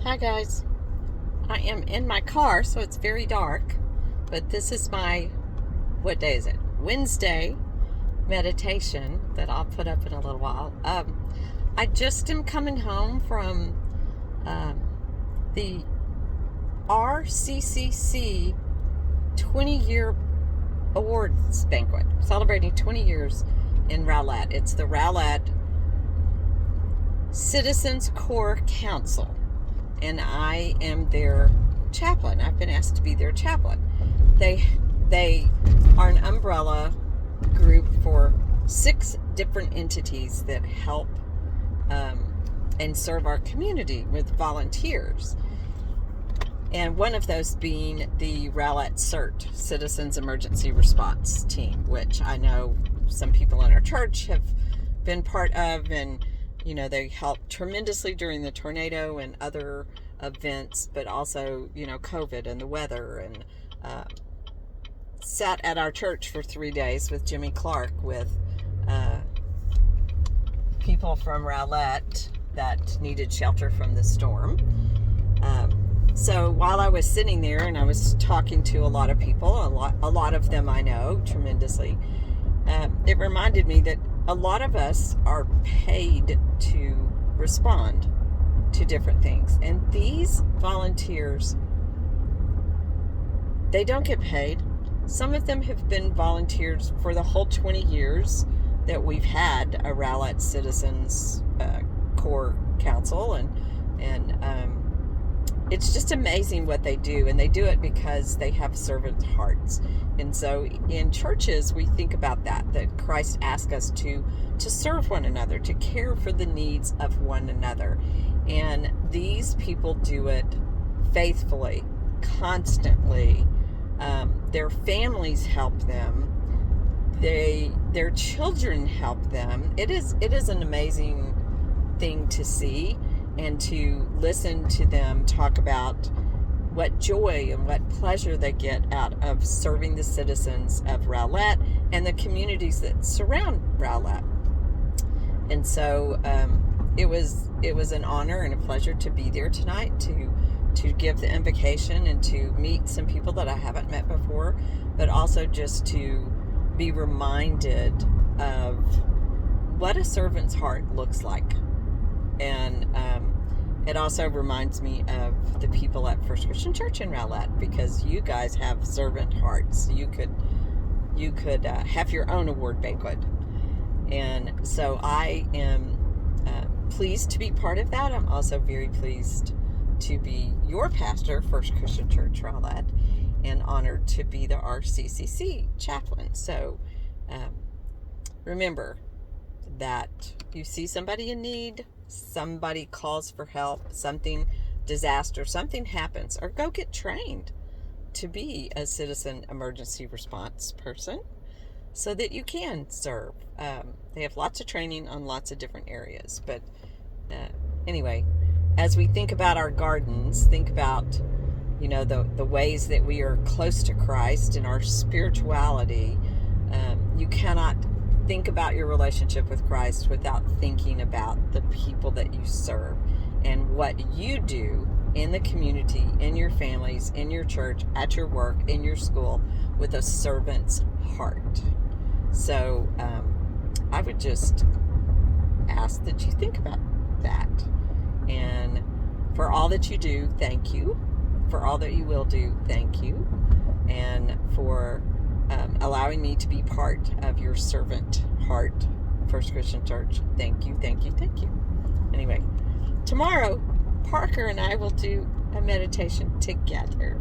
Hi guys, I am in my car, so it's very dark, but this is my, what day is it? Wednesday meditation that I'll put up in a little while. I just am coming home from the RCCC 20-year awards banquet, celebrating 20 years in Rowlett. It's the Rowlett Citizens Corps Council, and I am their chaplain. I've been asked to be their chaplain. They are an umbrella group for 6 different entities that help and serve our community with volunteers. And one of those being the Rowlett CERT, Citizens Emergency Response Team, which I know some people in our church have been part of, and they helped tremendously during the tornado and other events, but also, COVID and the weather, and sat at our church for 3 days with Jimmy Clark with people from Rowlett that needed shelter from the storm. So while I was sitting there and I was talking to a lot of people, a lot of them I know tremendously, it reminded me that a lot of us are paid to respond to different things. And these volunteers, they don't get paid. Some of them have been volunteers for the whole 20 years that we've had a Rowlett Citizens Corps Council. And it's just amazing what they do. And they do it because they have servant hearts. And so in churches, we think about that Christ asked us to serve one another, to care for the needs of one another. And these people do it faithfully, constantly. Their families help them. Their children help them. It is an amazing thing to see and to listen to them talk about what joy and what pleasure they get out of serving the citizens of Rowlett and the communities that surround Rowlett. And so it was an honor and a pleasure to be there tonight to give the invocation and to meet some people that I haven't met before, but also just to be reminded of what a servant's heart looks like. And it also reminds me of the people at First Christian Church in Rowlett, because you guys have servant hearts. You could have your own award banquet. And so I am pleased to be part of that. I'm also very pleased to be your pastor, First Christian Church Rowlett, and honored to be the RCCC chaplain. So remember that you see somebody in need, somebody calls for help, disaster, something happens, or go get trained to be a citizen emergency response person so that you can serve. They have lots of training on lots of different areas. But anyway, as we think about our gardens, think about the ways that we are close to Christ in our spirituality. You cannot think about your relationship with Christ without thinking about the people that you serve and what you do in the community, in your families, in your church, at your work, in your school, with a servant's heart. So I would just ask that you think about that. And for all that you do, thank you. For all that you will do, thank you. And for allowing me to be part of your servant heart, First Christian Church. Thank you, thank you, thank you. Anyway, tomorrow, Parker and I will do a meditation together.